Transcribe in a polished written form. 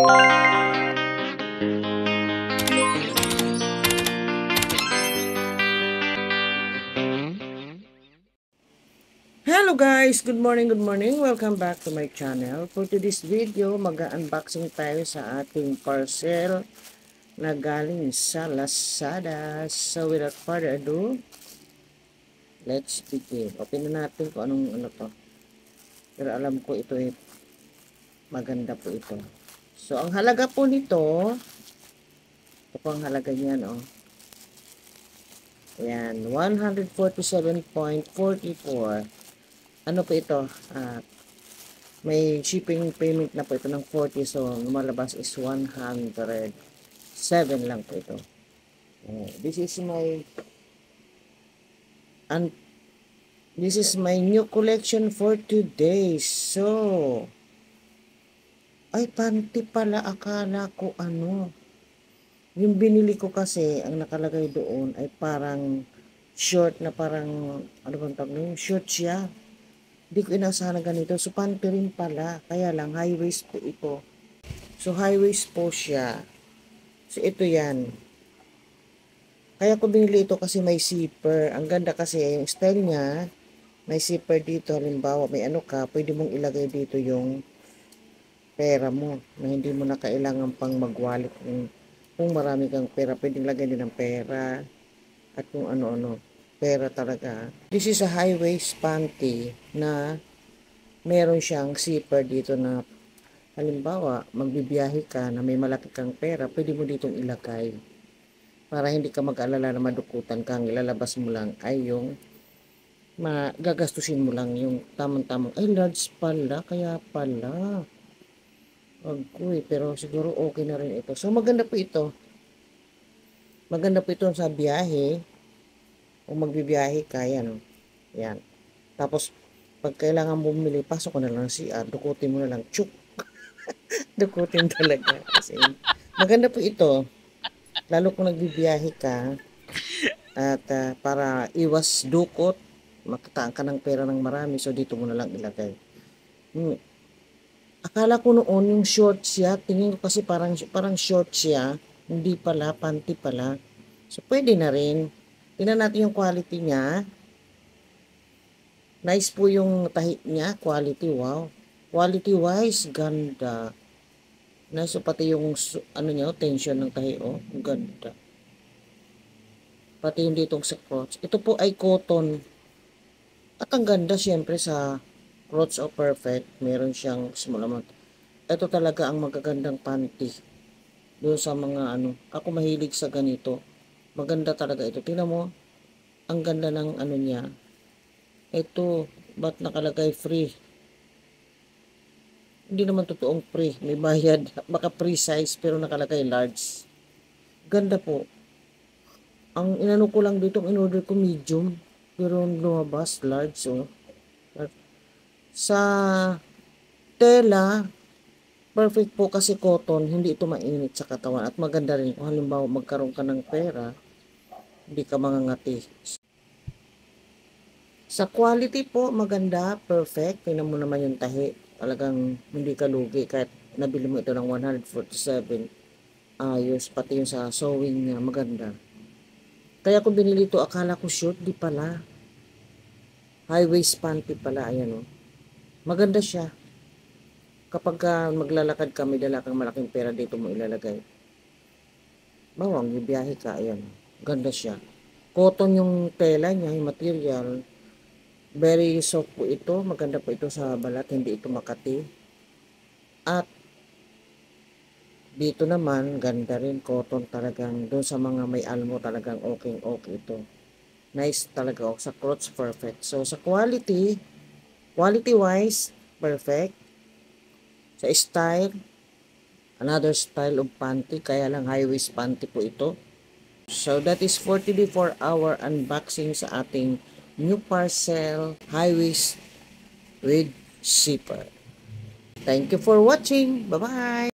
Hello guys! Good morning, good morning. Welcome back to my channel. For today's video, mag-unboxing tayo sa ating parcel na galing sa Lazada. So without further ado, let's begin. Open na natin kung anong ano to. Pero alam ko ito maganda po ito. So ang halaga po nito, ito po ang halaga niyan oh. Ayan, 147.44. Ano po ito? May shipping payment na po ito ng 40, so lumalabas is 107 lang po ito. This is my new collection for today. So ay panty pala, akala ko ano. Yung binili ko kasi ang nakalagay doon ay parang short na parang ano bang tawag nito? Short siya. Hindi ko inasahan na ganito. So, panty rin pala. Kaya lang, high waist po ito. So, high waist po siya. So, ito yan. Kaya ko binili ito kasi may zipper. Ang ganda kasi, yung style niya, may zipper dito. Halimbawa, may ano ka, pwede mong ilagay dito yung pera mo. Na hindi mo na kailangan pang mag-wallet. Kung marami kang pera, pwedeng lagay din ng pera. At kung ano-ano. Pera talaga. This is a high waist panty na meron siyang zipper dito na halimbawa magbibiyahe ka na may malaki kang pera, pwede mo ditong ilagay para hindi ka mag-alala na madukutan kang ilalabas mo lang ay yung gagastusin mo lang yung tamang-tamang. Ay, large pala, kaya pala agkoy, pero siguro okay na rin ito. So maganda po ito sa biyahe. Kung magbibiyahe ka, yan. Yan. Tapos, pag kailangan bumili, pasok ko na lang CR, dukutin mo na lang, tsuk. Dukutin talaga. Kasi, maganda po ito. Lalo kung nagbibiyahe ka, at para iwas dukot, makitaan ka ng pera ng marami, so dito mo na lang ilagay. Akala ko noon yung short siya, tingin ko kasi parang short siya, hindi pala, panty pala. So, pwede na rin. Tingnan natin yung quality niya. Nice po yung tahi niya. Quality, wow. Quality wise, ganda. Nice, so pati yung ano niya, tension ng tahi, oh. Ganda. Pati yung ditong sa crotch. Ito po ay cotton. At ang ganda syempre sa crotch o perfect. Meron siyang small amount. Ito talaga ang magagandang panty. Doon sa mga ano. Ako mahilig sa ganito. Maganda talaga ito. Tingnan mo, ang ganda ng ano niya. Ito, ba't nakalagay free? Hindi naman totoong free. May bayad. Baka free size pero nakalagay large. Ganda po. Ang inano ko lang dito, in-order ko medium. Pero lumabas large. Oh. Sa tela, perfect po kasi cotton. Hindi ito mainit sa katawan. At maganda rin kung halimbawa magkaroon ka ng pera, hindi ka mangangati. Sa quality po, maganda, perfect. Tingnan mo naman yung tahi. Talagang hindi ka lugi kahit nabili mo ito ng 147. Ayos, pati yung sa sewing niya, maganda. Kaya kung binili ito, akala ko short, di pala. High waist panty pala, ayan o. Maganda siya. Kapag maglalakad ka, may dala kang malaking pera dito mo ilalagay. Bawang, bibiyahe ka, ayan. Ganda siya. Cotton yung tela niya, yung material. Very soft po ito. Maganda po ito sa balat. Hindi ito makati. At dito naman, ganda rin. Cotton talagang. Doon sa mga may almo talagang okay ito. Nice talaga. Sa crotch, perfect. So, sa quality wise, perfect. Sa style, another style of panty. Kaya lang high waist panty po ito. So, that is 44 hour unboxing sa ating new parcel high waist with zipper. Thank you for watching. Bye-bye.